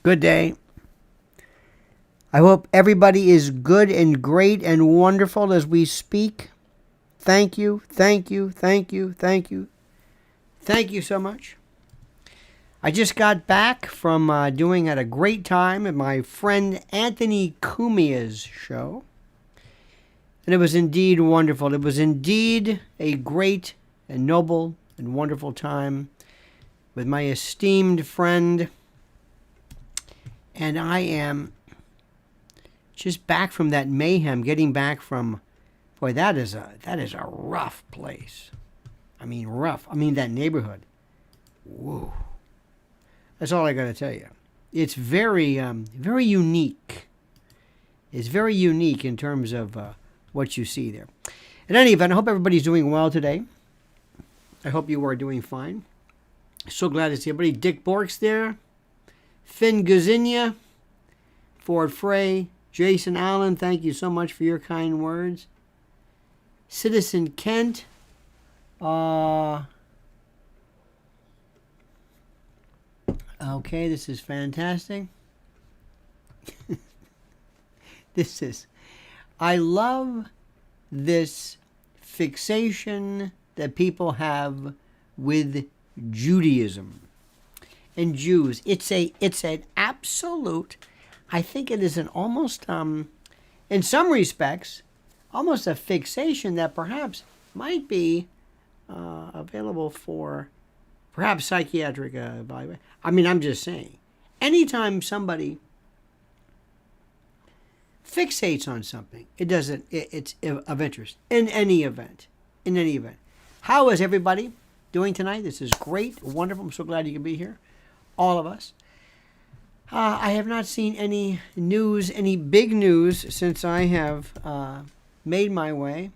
Good day. I hope everybody is good and great and wonderful as we speak. Thank you, thank you, thank you, thank you. Thank you so much. I just got back from doing at a great time at my friend Anthony Cumia's show. And it was indeed wonderful. It was indeed a great and noble and wonderful time with my esteemed friend. And I am just back from that mayhem, getting back from, boy, that is a rough place. I mean, rough. I mean, that neighborhood. Whoa. That's all I got to tell you. It's very, very unique. It's very unique in terms of what you see there. In any event, I hope everybody's doing well today. I hope you are doing fine. So glad to see everybody. Dick Bork's there. Finn Gazinia. Ford Frey. Jason Allen, thank you so much for your kind words. Citizen Kent. Okay, this is fantastic. I love this fixation that people have with Judaism and Jews. It's an absolute, I think it is an almost, in some respects, almost a fixation that perhaps might be available for perhaps psychiatric evaluation. I mean, I'm just saying, anytime somebody fixates on something, it's of interest in any event. How is everybody doing tonight? This is great, wonderful. I'm so glad you can be here, all of us. I have not seen any news, any big news since I have made my way.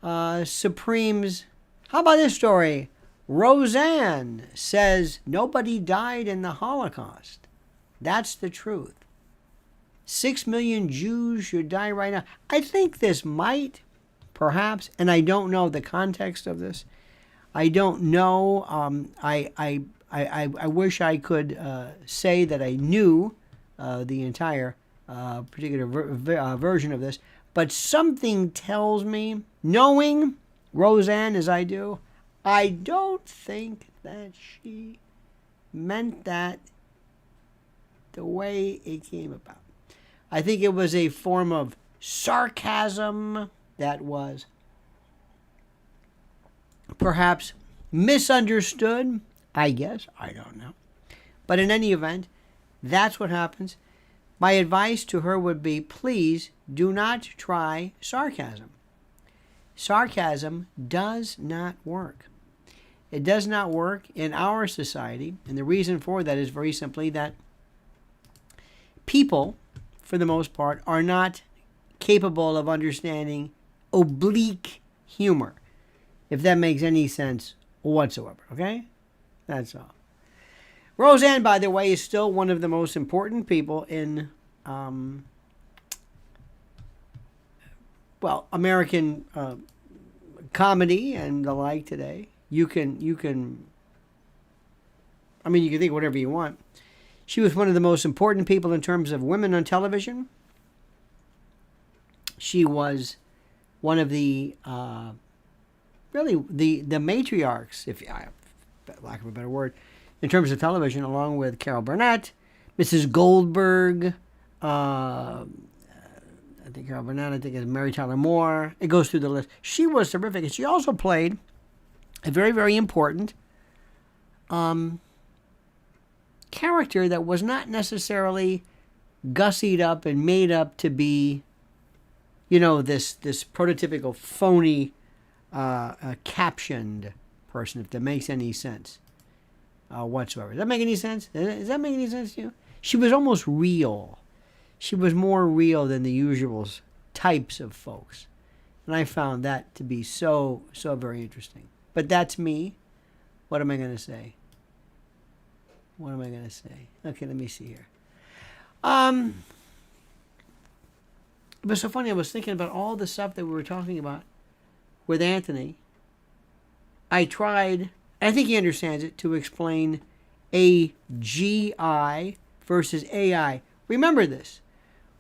Supremes, how about this story? Roseanne says nobody died in the Holocaust. That's the truth. 6 million Jews should die right now. I think this might, perhaps, and I don't know the context of this. I don't know. I wish I could say that I knew the entire particular version of this, but something tells me, knowing Roseanne as I do, I don't think that she meant that the way it came about. I think it was a form of sarcasm that was perhaps misunderstood, I guess. I don't know. But in any event, that's what happens. My advice to her would be, please do not try sarcasm. Sarcasm does not work. It does not work in our society, and the reason for that is very simply that people, for the most part, are not capable of understanding oblique humor, if that makes any sense whatsoever, okay? That's all. Roseanne, by the way, is still one of the most important people in, American comedy and the like today. You can think whatever you want. She was one of the most important people in terms of women on television. She was one of the matriarchs, if lack of a better word, in terms of television, along with Carol Burnett, Mrs. Goldberg. I think Carol Burnett. I think it's Mary Tyler Moore. It goes through the list. She was terrific, and she also played a very, very important character that was not necessarily gussied up and made up to be, this prototypical phony captioned person, if that makes any sense whatsoever. Does that make any sense? Does that make any sense to you? She was almost real. She was more real than the usual types of folks. And I found that to be so, so very interesting. But that's me. What am I going to say? Okay, let me see here. It was so funny. I was thinking about all the stuff that we were talking about with Anthony. I tried, I think he understands it, to explain AGI versus AI. Remember this.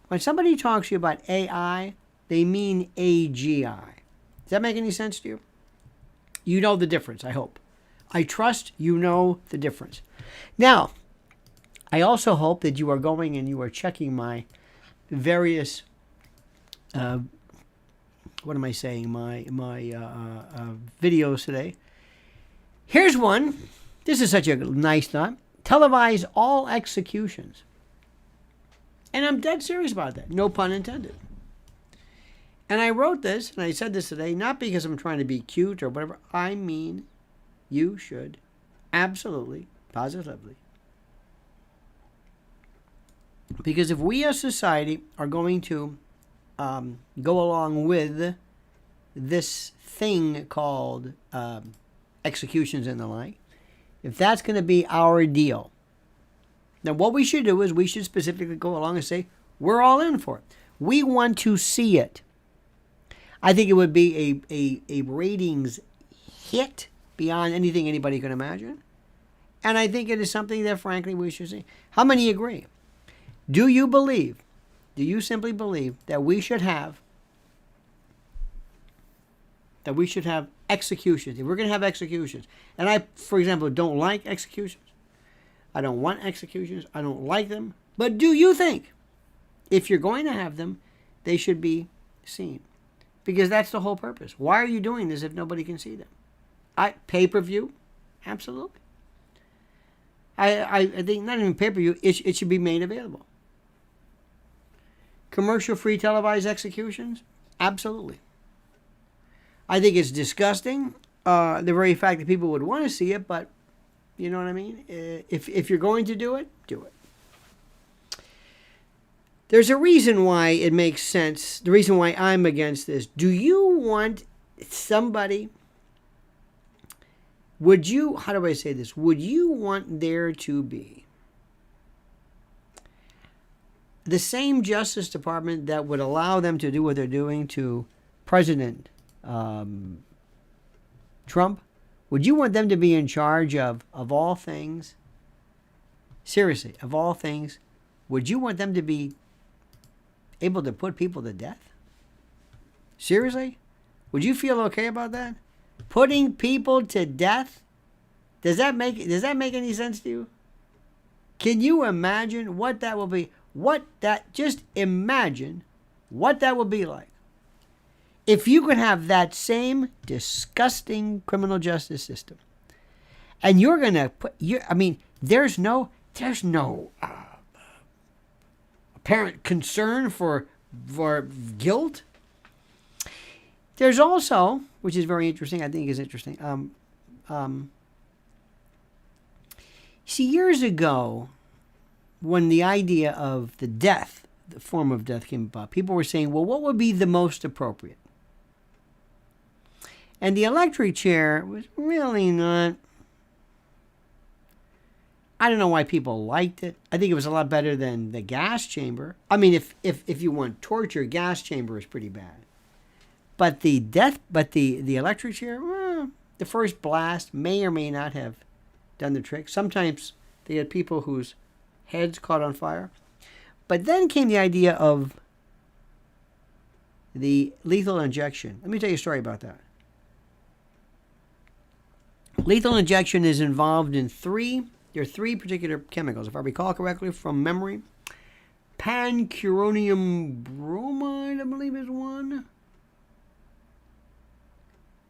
When somebody talks to you about AI, they mean AGI. Does that make any sense to you? You know the difference, I hope. I trust you know the difference. Now, I also hope that you are going and you are checking my various, what am I saying, my videos today. Here's one. This is such a nice thought. Televise all executions. And I'm dead serious about that. No pun intended. And I wrote this, and I said this today, not because I'm trying to be cute or whatever. I mean, you should absolutely, positively. Because if we as society are going to go along with this thing called executions and the like, if that's going to be our deal, then what we should do is we should specifically go along and say, we're all in for it. We want to see it. I think it would be a ratings hit beyond anything anybody can imagine. And I think it is something that, frankly, we should see. How many agree? Do you simply believe that we should have executions? If we're going to have executions, and I, for example, don't like executions. I don't want executions. I don't like them. But do you think if you're going to have them, they should be seen? Because that's the whole purpose. Why are you doing this if nobody can see them? Pay-per-view? Absolutely. I think not even pay-per-view, it should be made available. Commercial-free televised executions? Absolutely. I think it's disgusting, the very fact that people would want to see it, but you know what I mean? If you're going to do it, do it. There's a reason why it makes sense, the reason why I'm against this. Do you want somebody, how do I say this? Would you want there to be the same Justice Department that would allow them to do what they're doing to President Trump? Would you want them to be in charge of all things? Seriously, of all things, would you want them to be able to put people to death? Seriously? Would you feel okay about that? Putting people to death? Does that make any sense to you? Can you imagine what that will be? Just imagine what that will be like. If you could have that same disgusting criminal justice system, and you're going to put, there's no apparent concern for guilt. There's also, which is very interesting, I think is interesting. See, years ago, when the idea of the form of death came about, people were saying, well, what would be the most appropriate? And the electric chair was really not. I don't know why people liked it. I think it was a lot better than the gas chamber. I mean, if you want torture, gas chamber is pretty bad. But the electric chair, the first blast may or may not have done the trick. Sometimes they had people whose heads caught on fire. But then came the idea of the lethal injection. Let me tell you a story about that. Lethal injection is involved in there are three particular chemicals, if I recall correctly from memory. Pancuronium bromide, I believe, is one,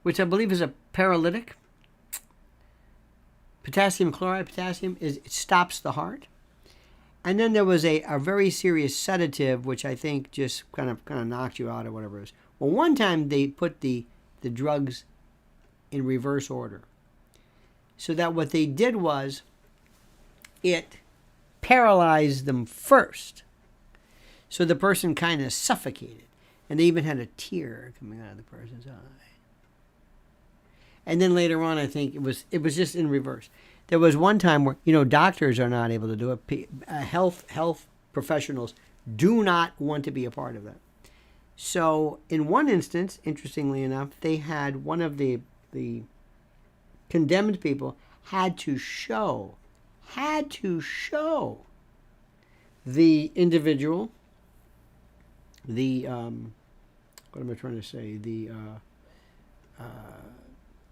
which I believe is a paralytic. Potassium chloride, it stops the heart. And then there was a very serious sedative, which I think just kind of knocked you out or whatever it is. Well, one time they put the drugs in reverse order. So that what they did was it paralyzed them first. So the person kind of suffocated. And they even had a tear coming out of the person's eye. And then later on, I think it was just in reverse. There was one time where, doctors are not able to do it. Health professionals do not want to be a part of that. So in one instance, interestingly enough, they had one of the condemned people had to show had to show the individual, the what am I trying to say? The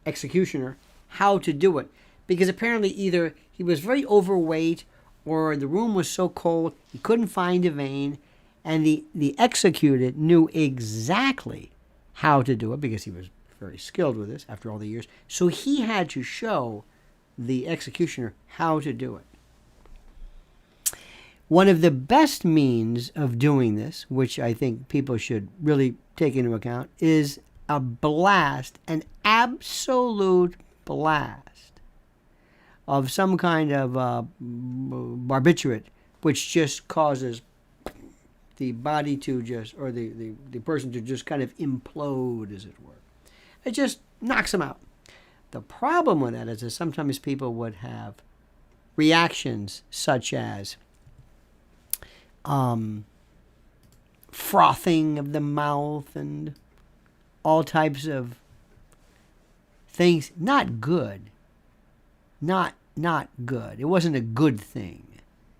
executioner, how to do it, because apparently either he was very overweight or the room was so cold he couldn't find a vein, and the executed knew exactly how to do it because he was very skilled with this after all the years. So he had to show the executioner how to do it. One of the best means of doing this, which I think people should really take into account, is a blast, an absolute blast of some kind of barbiturate, which just causes the body to just, or the person to just kind of implode, as it were. It just knocks them out. The problem with that is that sometimes people would have reactions such as frothing of the mouth and all types of things. Not good. Not good. It wasn't a good thing,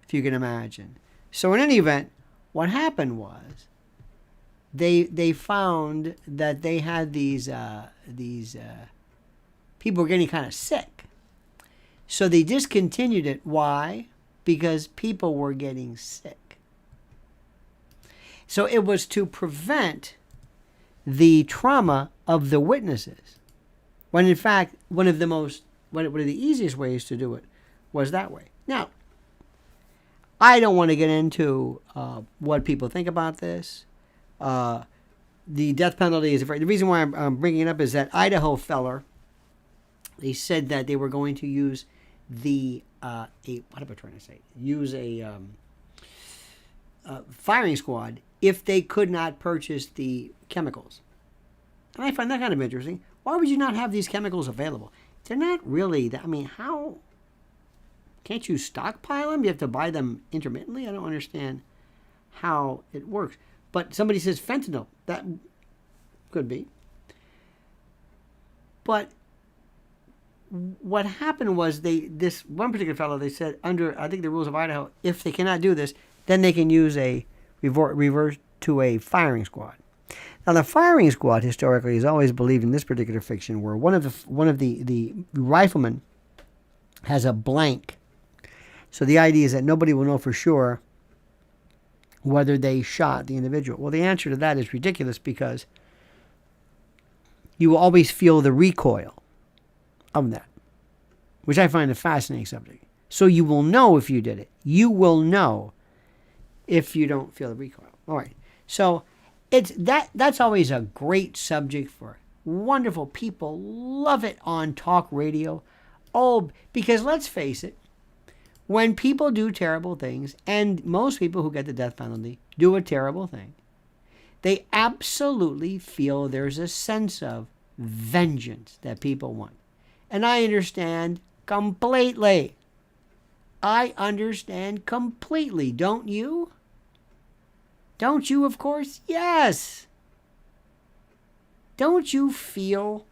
if you can imagine. So in any event, what happened was they found that they had these people were getting kind of sick. So they discontinued it. Why? Because people were getting sick. So it was to prevent the trauma of the witnesses, when in fact one of the easiest ways to do it was that way. Now, I don't want to get into what people think about this. The death penalty is the reason why I'm bringing it up is that Idaho feller, they said that they were going to use use a firing squad if they could not purchase the chemicals. And I find that kind of interesting. Why would you not have these chemicals available? They're not really that. I mean, how can't you stockpile them? You have to buy them intermittently. I don't understand how it works. But somebody says fentanyl. That could be. But what happened was this one particular fellow, they said under, I think, the rules of Idaho, if they cannot do this, then they can use a revert to a firing squad. Now, the firing squad historically has always believed in this particular fiction, where one of the riflemen has a blank. So the idea is that nobody will know for sure whether they shot the individual. Well, the answer to that is ridiculous, because you will always feel the recoil of that, which I find a fascinating subject. So you will know if you did it. You will know if you don't feel the recoil. All right. So that's always a great subject for wonderful people. Love it on talk radio. Oh, because let's face it, when people do terrible things, and most people who get the death penalty do a terrible thing, they absolutely feel there's a sense of vengeance that people want. And I understand completely. I understand completely. Don't you? Don't you, of course? Yes. Don't you feel?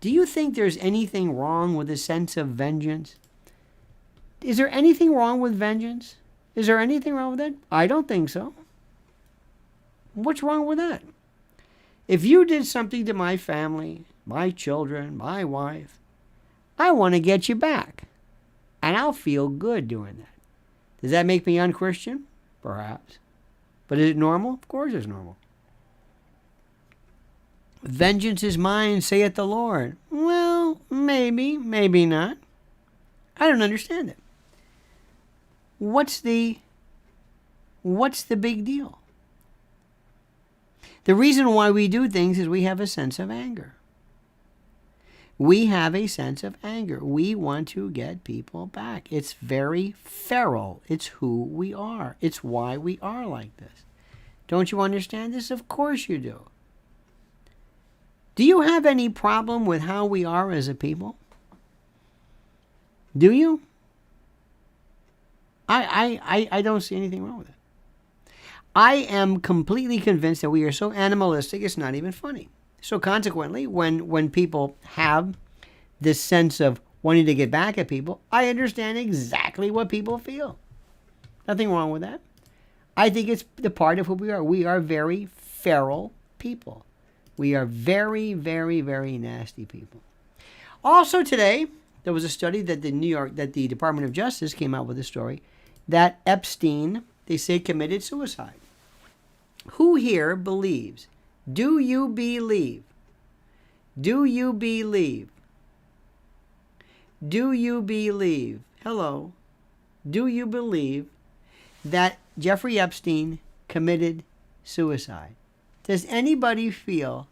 Do you think there's anything wrong with a sense of vengeance? Is there anything wrong with vengeance? Is there anything wrong with it? I don't think so. What's wrong with that? If you did something to my family, my children, my wife, I want to get you back. And I'll feel good doing that. Does that make me unchristian? Perhaps. But is it normal? Of course it's normal. Vengeance is mine, saith the Lord. Well, maybe, maybe not. I don't understand it. What's the big deal? The reason why we do things is we have a sense of anger. We have a sense of anger. We want to get people back. It's very feral. It's who we are. It's why we are like this. Don't you understand this? Of course you do. Do you have any problem with how we are as a people? Do you? I don't see anything wrong with it. I am completely convinced that we are so animalistic, it's not even funny. So consequently, when people have this sense of wanting to get back at people. I understand exactly what people feel. Nothing wrong with that. I think it's the part of who we are. We are very feral people. We are very, very, very nasty people. Also today, there was a study that the Department of Justice came out with a story that Epstein, they say, committed suicide. Who here believes? Do you believe? Do you believe? Do you believe? Hello. Do you believe that Jeffrey Epstein committed suicide? Does anybody feel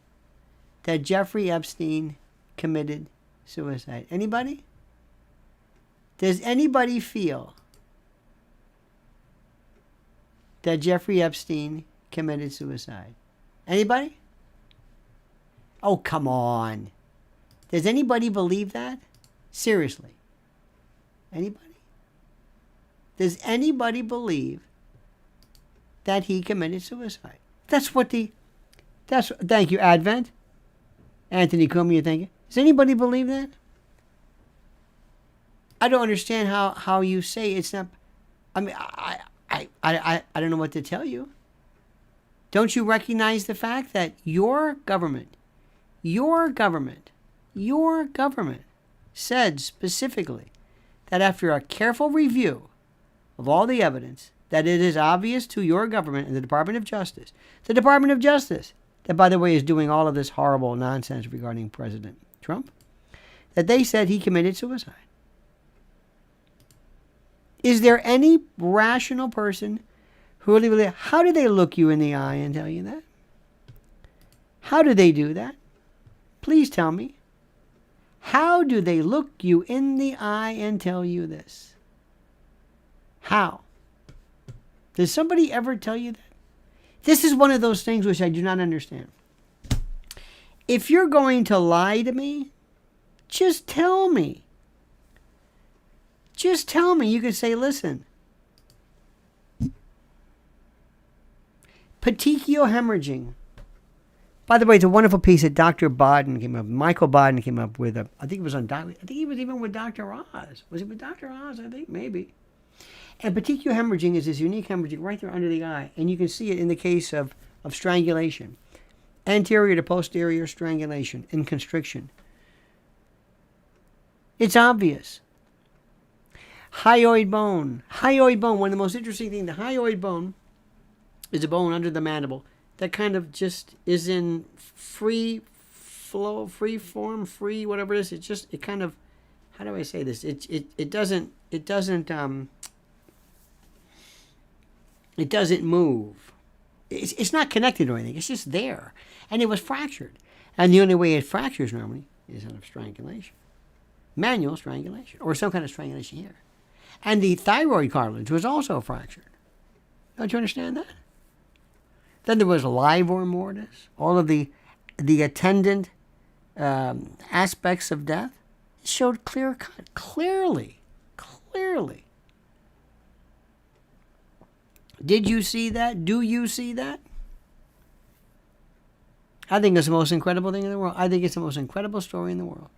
that Jeffrey Epstein committed suicide? Anybody? Does anybody feel that Jeffrey Epstein committed suicide? Anybody? Oh, come on. Does anybody believe that? Seriously. Anybody? Does anybody believe that he committed suicide? Thank you, Advent. Anthony Cumia, thank you. Does anybody believe that? I don't understand how you say it's not. I mean, I don't know what to tell you. Don't you recognize the fact that your government said specifically that after a careful review of all the evidence, that it is obvious to your government and the Department of Justice, that, by the way, is doing all of this horrible nonsense regarding President Trump, that they said he committed suicide. Is there any rational person who really believes? How do they look you in the eye and tell you that? How do they do that? Please tell me. How do they look you in the eye and tell you this? How? Does somebody ever tell you that? This is one of those things which I do not understand. If you're going to lie to me, just tell me. Just tell me. You can say, listen, petechial hemorrhaging. By the way, it's a wonderful piece that Dr. Bodden came up, Michael Bodden came up with. I think it was on, I think he was even with Dr. Oz. Was he with Dr. Oz? I think, maybe. And petechial hemorrhaging is this unique hemorrhaging right there under the eye. And you can see it in the case of strangulation. Anterior to posterior strangulation and constriction. It's obvious. Hyoid bone. Hyoid bone, one of the most interesting things, the hyoid bone is a bone under the mandible that kind of just is in free flow, free form, free whatever it is. It kind of, how do I say this? It doesn't move. It's not connected or anything. It's just there. And it was fractured. And the only way it fractures normally is out of strangulation. Manual strangulation. Or some kind of strangulation here. And the thyroid cartilage was also fractured. Don't you understand that? Then there was livor mortis. All of the attendant aspects of death. It showed clear cut. Clearly. Did you see that? Do you see that? I think it's the most incredible thing in the world. I think it's the most incredible story in the world.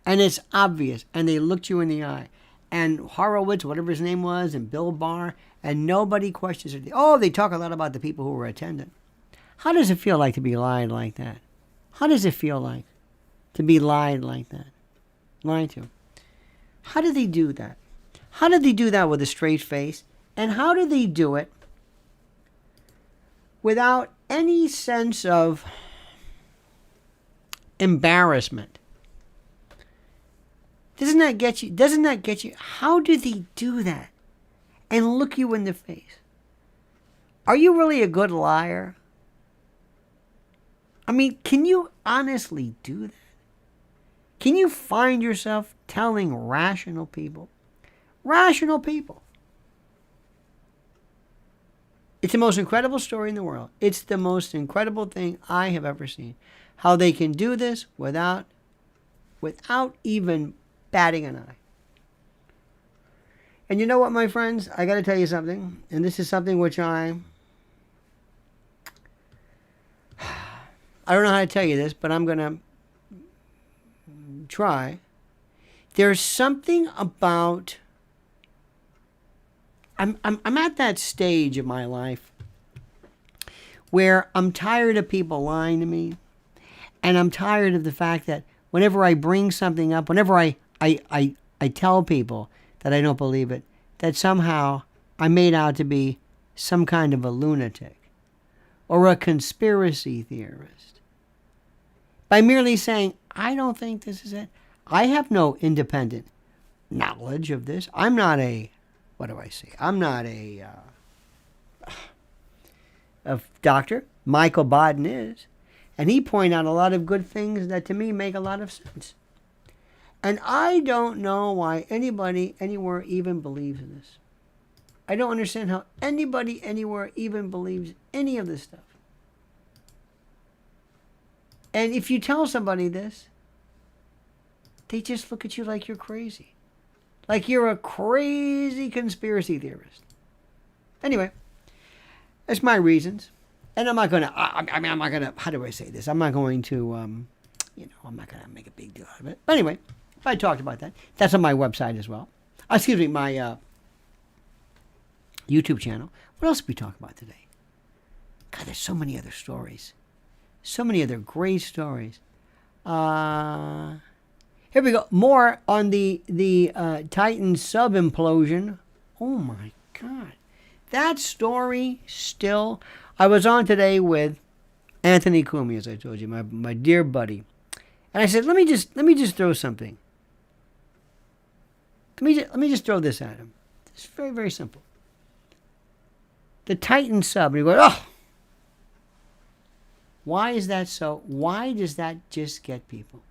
And it's obvious. And they looked you in the eye. And Horowitz, whatever his name was, and Bill Barr, and nobody questions it. Oh, they talk a lot about the people who were attendant. How does it feel like to be lied like that? How does it feel like to be lied like that? Lied to. How do they do that? How do they do that with a straight face? And how do they do it without any sense of embarrassment? Doesn't that get you? How do they do that and look you in the face? Are you really a good liar? I mean, can you honestly do that? Can you find yourself telling rational people? It's the most incredible story in the world. It's the most incredible thing I have ever seen. How they can do this without even batting an eye. And you know what, my friends? I got to tell you something. And this is something which I don't know how to tell you this, but I'm going to try. There's something about... I'm at that stage of my life where I'm tired of people lying to me, and I'm tired of the fact that whenever I bring something up, whenever I tell people that I don't believe it, that somehow I'm made out to be some kind of a lunatic or a conspiracy theorist. By merely saying, I don't think this is it. I have no independent knowledge of this. I'm not a, what do I say? I'm not a doctor. Michael Bodden is. And he pointed out a lot of good things that to me make a lot of sense. And I don't know why anybody anywhere even believes in this. I don't understand how anybody anywhere even believes any of this stuff. And if you tell somebody this, they just look at you like you're crazy. Like you're a crazy conspiracy theorist. Anyway, that's my reasons. And I'm not going to, I'm not going to, how do I say this? I'm not going to, I'm not going to make a big deal out of it. But anyway, I talked about that. That's on my website as well. Excuse me, my YouTube channel. What else did we talk about today? God, there's so many other stories. So many other great stories. Here we go. More on the Titan sub implosion. Oh my God. That story still... I was on today with Anthony Kumi, as I told you, my dear buddy. And I said, let me just throw something. Let me just throw this at him. It's very, very simple. The Titan sub. And he goes, oh! Why is that so? Why does that just get people?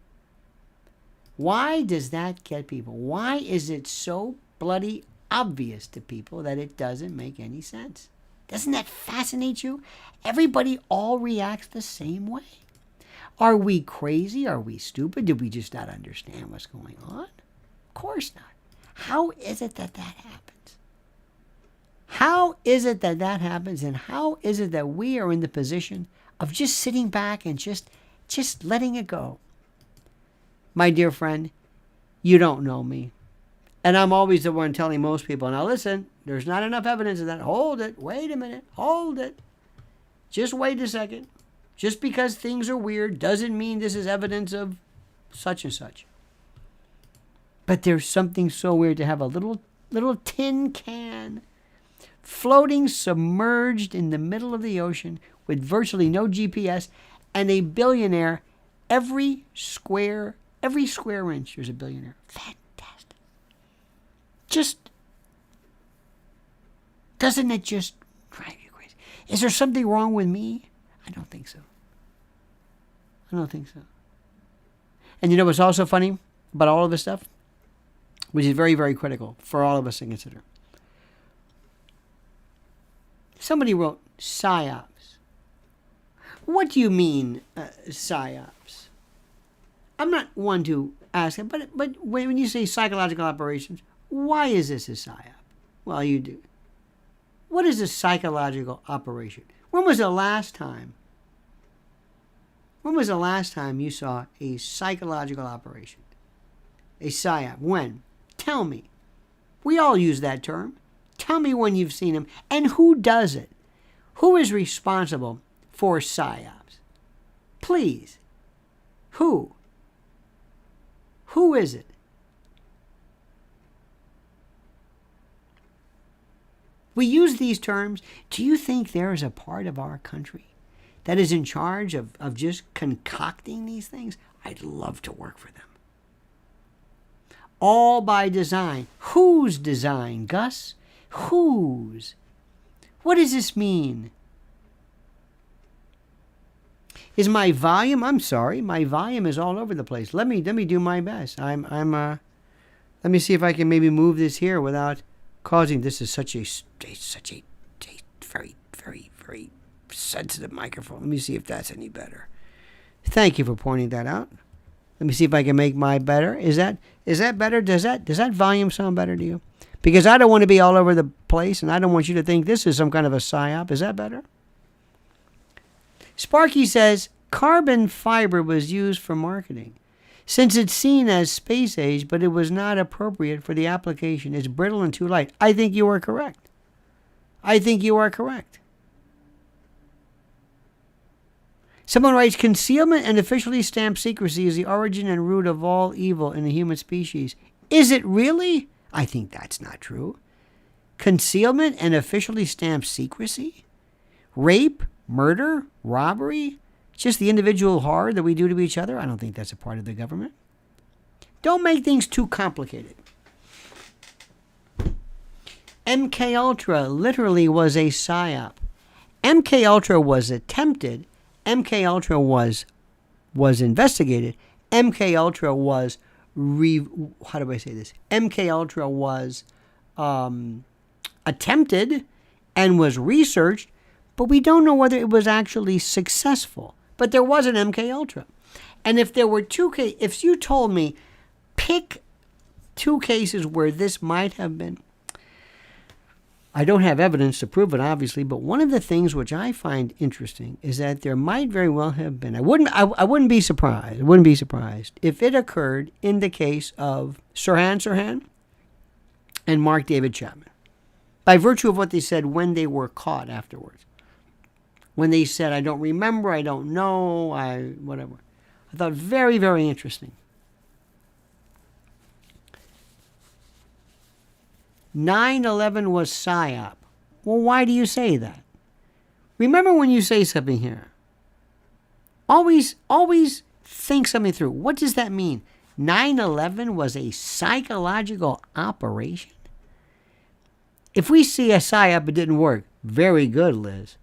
Why does that get people? Why is it so bloody obvious to people that it doesn't make any sense? Doesn't that fascinate you? Everybody all reacts the same way. Are we crazy? Are we stupid? Did we just not understand what's going on? Of course not. How is it that happens? How is it that happens? And how is it that we are in the position of just sitting back and just letting it go? My dear friend, you don't know me. And I'm always the one telling most people, now listen, there's not enough evidence of that. Hold it. Wait a minute. Hold it. Just wait a second. Just because things are weird doesn't mean this is evidence of such and such. But there's something so weird to have a little tin can floating submerged in the middle of the ocean with virtually no GPS and a billionaire every square inch. There's a billionaire. Fantastic. Doesn't it just drive you crazy? Is there something wrong with me? I don't think so. And you know what's also funny about all of this stuff? Which is very, very critical for all of us to consider. Somebody wrote PSYOPs. What do you mean, PSYOPs? I'm not one to ask it, but when you say psychological operations, why is this a PSYOP? Well, you do. What is a psychological operation? When was the last time you saw a psychological operation? A PSYOP. When? Tell me. We all use that term. Tell me when you've seen them. And who does it? Who is responsible for PSYOPs? Please. Who? Who is it? We use these terms. Do you think there is a part of our country that is in charge of just concocting these things? I'd love to work for them. All by design. Whose design, Gus? Whose? What does this mean? Is my volume? I'm sorry, my volume is all over the place. Let me do my best. Let me see if I can maybe move this here without causing. This is such a very, very, very sensitive microphone. Let me see if that's any better. Thank you for pointing that out. Let me see if I can make my better. Is that better? Does that volume sound better to you? Because I don't want to be all over the place, and I don't want you to think this is some kind of a psyop. Is that better? Sparky says carbon fiber was used for marketing. since it's seen as space age, but it was not appropriate for the application. It's brittle and too light. I think you are correct. I think you are correct. Someone writes, concealment and officially stamped secrecy is the origin and root of all evil in the human species. Is it really? I think that's not true. Concealment and officially stamped secrecy? Rape, murder, robbery? Just the individual horror that we do to each other? I don't think that's a part of the government. Don't make things too complicated. MK Ultra literally was a psyop. MK Ultra was attempted. MK Ultra was investigated. MK Ultra was how do I say this? MK Ultra was attempted and was researched, but we don't know whether it was actually successful. But there was an MK Ultra. And if there were if you told me pick 2 cases where this might have been, I don't have evidence to prove it, obviously, but one of the things which I find interesting is that there might very well have been. I wouldn't be surprised. I wouldn't be surprised if it occurred in the case of Sirhan Sirhan and Mark David Chapman, by virtue of what they said when they were caught afterwards. When they said, I don't remember, I don't know, whatever. I thought very, very interesting. 9/11 was PSYOP. Well, why do you say that? Remember when you say something here. Always think something through. What does that mean? 9/11 was a psychological operation? If we see a PSYOP, it didn't work. Very good, Liz.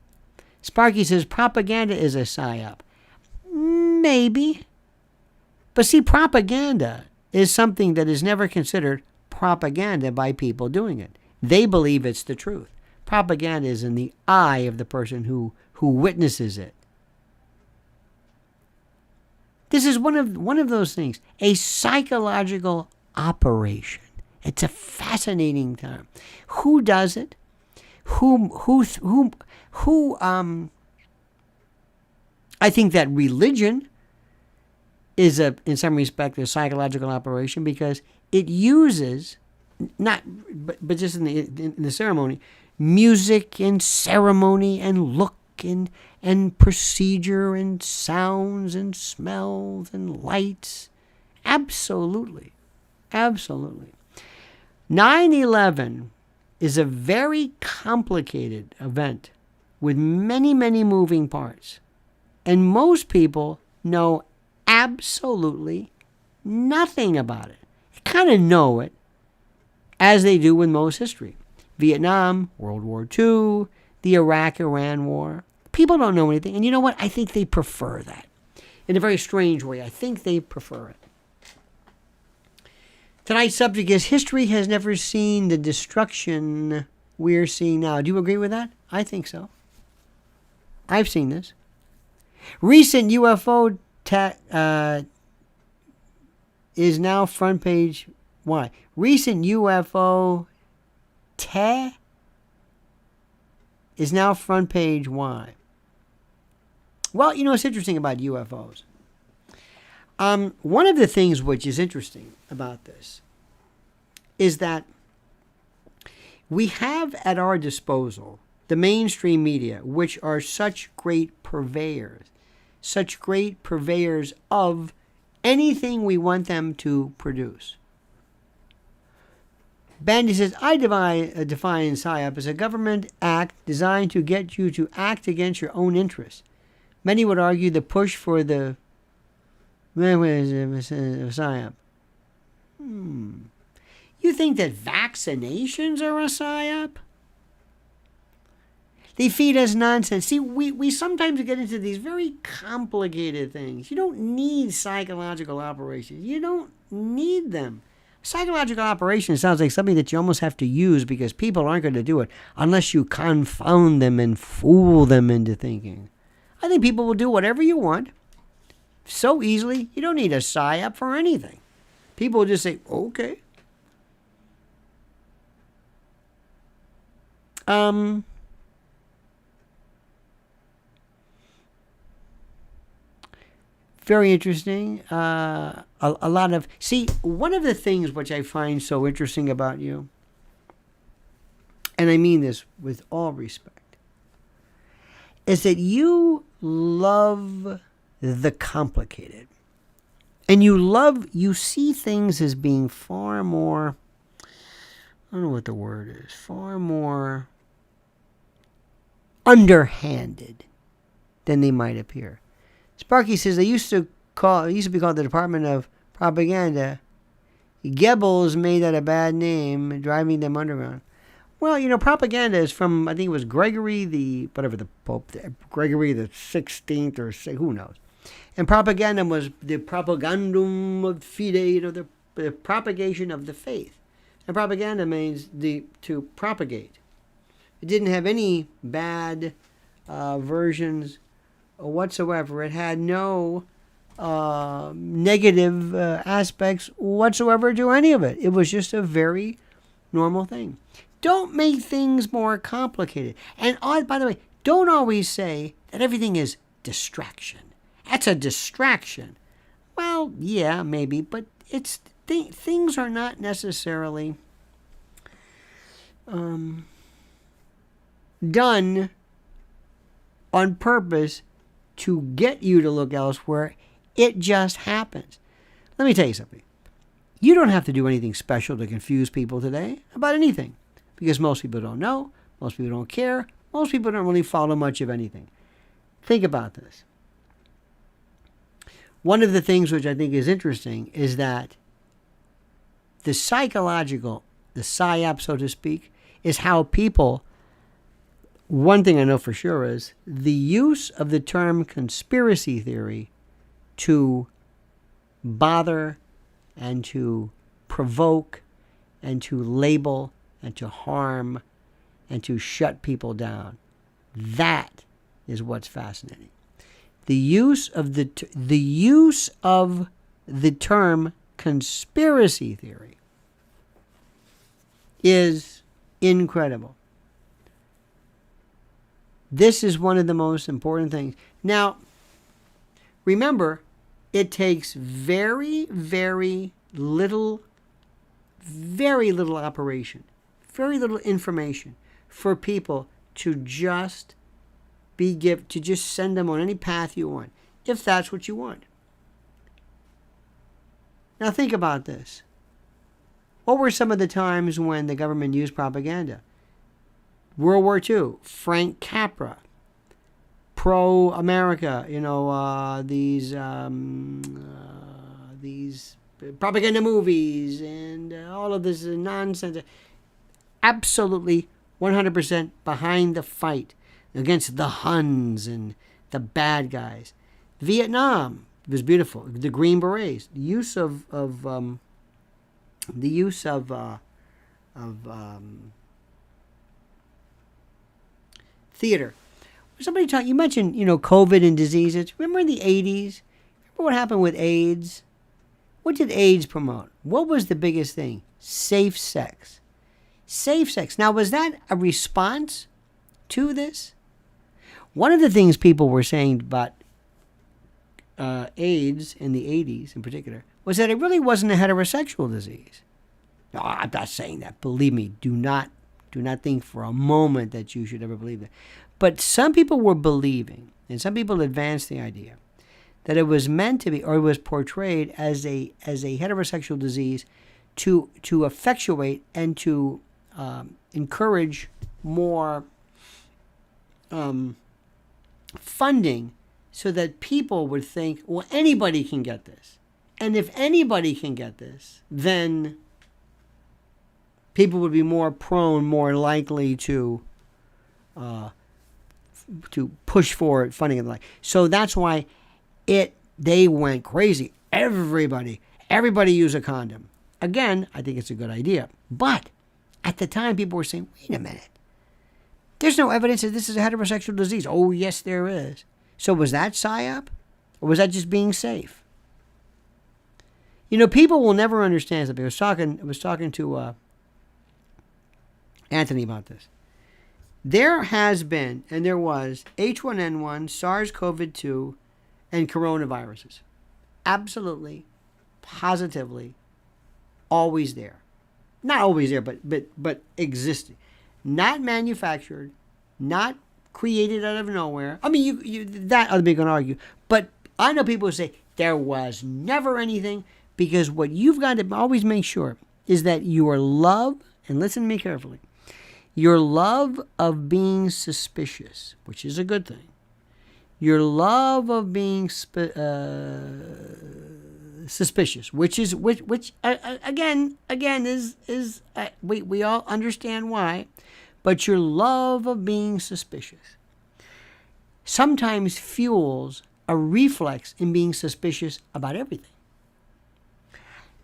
Sparky says propaganda is a PSYOP. Maybe. But see, propaganda is something that is never considered propaganda by people doing it. They believe it's the truth. Propaganda is in the eye of the person who witnesses it. This is one of those things, a psychological operation. It's a fascinating term. Who does it? I think that religion is in some respect a psychological operation, because it uses but just in the ceremony, music and ceremony and look and procedure and sounds and smells and lights. Absolutely. 9/11 is a very complicated event with many, many moving parts. And most people know absolutely nothing about it. They kind of know it, as they do with most history. Vietnam, World War II, the Iraq-Iran War. People don't know anything. And you know what? I think they prefer that. In a very strange way, I think they prefer it. Tonight's subject is history has never seen the destruction we're seeing now. Do you agree with that? I think so. I've seen this. Recent UFO is now front page. Why? Recent UFO is now front page. Why? Well, you know what's interesting about UFOs? One of the things which is interesting about this is that we have at our disposal the mainstream media, which are such great purveyors of anything we want them to produce. Bandy says, I define PSYOP as a government act designed to get you to act against your own interests. Many would argue the push for the PSYOP. You think that vaccinations are a PSYOP? They feed us nonsense. See, we sometimes get into these very complicated things. You don't need psychological operations. You don't need them. Psychological operation sounds like something that you almost have to use because people aren't going to do it unless you confound them and fool them into thinking. I think people will do whatever you want so easily. You don't need a PSYOP for anything. People will just say, okay. Very interesting. A lot of... See, one of the things which I find so interesting about you, and I mean this with all respect, is that you love the complicated. And you see things as being far more, I don't know what the word is, far more underhanded than they might appear. Sparky says it used to be called the Department of Propaganda. Goebbels made that a bad name, driving them underground. Well, propaganda is from, I think it was Gregory the Pope, Gregory the 16th or who knows. And propaganda was the propagandum of fide, the propagation of the faith. And propaganda means to propagate. It didn't have any bad versions whatsoever. It had no negative aspects whatsoever to any of it. It was just a very normal thing. Don't make things more complicated. And by the way, don't always say that everything is distraction. That's a distraction. Well, yeah, maybe, but it's things are not necessarily done on purpose to get you to look elsewhere. It just happens. Let me tell you something. You don't have to do anything special to confuse people today about anything, because most people don't know, most people don't care, most people don't really follow much of anything. Think about this. One of the things which I think is interesting is that the psychological, the psyop, so to speak, is how people, one thing I know for sure is the use of the term conspiracy theory to bother and to provoke and to label and to harm and to shut people down. That is what's fascinating. The use of the term conspiracy theory is incredible. This is one of the most important things. Now, remember, it takes very, very little operation, very little information for people to just to just send them on any path you want, if that's what you want. Now think about this. What were some of the times when the government used propaganda? World War II, Frank Capra, pro-America, these propaganda movies and all of this nonsense. Absolutely 100% behind the fight against the Huns and the bad guys. Vietnam was beautiful. The Green Berets. The use of theater. Somebody talked. You mentioned COVID and diseases. Remember in the 80s? Remember what happened with AIDS? What did AIDS promote? What was the biggest thing? Safe sex. Safe sex. Now, was that a response to this? One of the things people were saying about AIDS in the 80s in particular was that it really wasn't a heterosexual disease. No, I'm not saying that. Believe me, do not think for a moment that you should ever believe that. But some people were believing, and some people advanced the idea, that it was meant to be, or it was portrayed as a heterosexual disease to effectuate and to encourage more funding, so that people would think, well, anybody can get this. And if anybody can get this, then people would be more prone, more likely to push for funding and the like. So that's why they went crazy. Everybody use a condom. Again, I think it's a good idea. But at the time, people were saying, wait a minute. There's no evidence that this is a heterosexual disease. Oh, yes, there is. So was that psyop? Or was that just being safe? People will never understand something. I was talking to Anthony about this. There has been, and there was, H1N1, SARS-CoV-2, and coronaviruses. absolutely, positively always there. Not always there, but existing. Not manufactured, not created out of nowhere. I mean, you that other people can argue. But I know people who say there was never anything, because what you've got to always make sure is that your love, and listen to me carefully, your love of being suspicious, which is a good thing, your love of being suspicious, which again is we all understand why, but your love of being suspicious sometimes fuels a reflex in being suspicious about everything.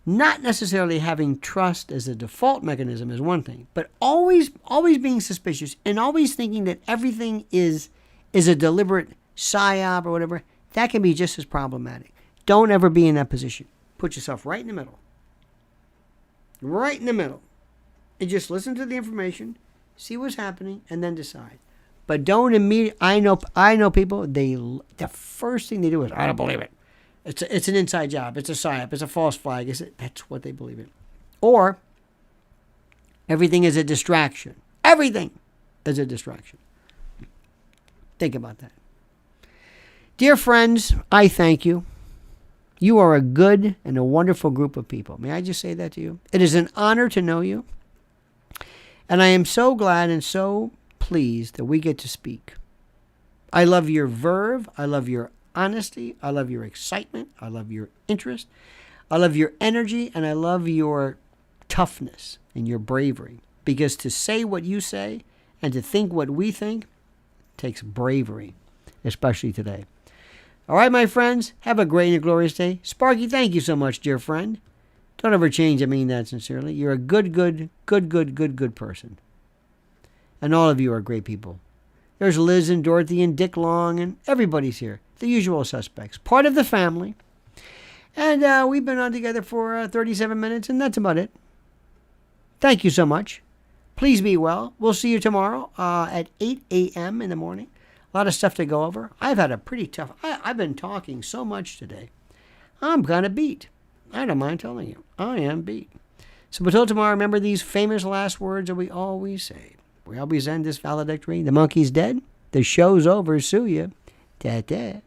Not necessarily having trust as a default mechanism is one thing, but always being suspicious and always thinking that everything is a deliberate psyop or whatever, that can be just as problematic. Don't ever be in that position. Put yourself right in the middle. Right in the middle. And just listen to the information, see what's happening, and then decide. But don't immediately. I know people. The first thing they do is, I don't believe it. It's an inside job. It's a psyop. It's a false flag. That's what they believe in. Or everything is a distraction. Everything is a distraction. Think about that. Dear friends, I thank you. You are a good and a wonderful group of people. May I just say that to you? It is an honor to know you. And I am so glad and so pleased that we get to speak. I love your verve. I love your honesty. I love your excitement. I love your interest. I love your energy. And I love your toughness and your bravery. Because to say what you say and to think what we think takes bravery, especially today. All right, my friends, have a great and glorious day. Sparky, thank you so much, dear friend. Don't ever change. I mean that sincerely. You're a good person. And all of you are great people. There's Liz and Dorothy and Dick Long and everybody's here. The usual suspects. Part of the family. And we've been on together for 37 minutes, and that's about it. Thank you so much. Please be well. We'll see you tomorrow at 8 a.m. in the morning. A lot of stuff to go over. I've had a pretty tough... I've been talking so much today. I'm kind of beat. I don't mind telling you. I am beat. So until tomorrow, remember these famous last words that we always say. We always end this valedictory. The monkey's dead. The show's over. Sue ya. Da-da.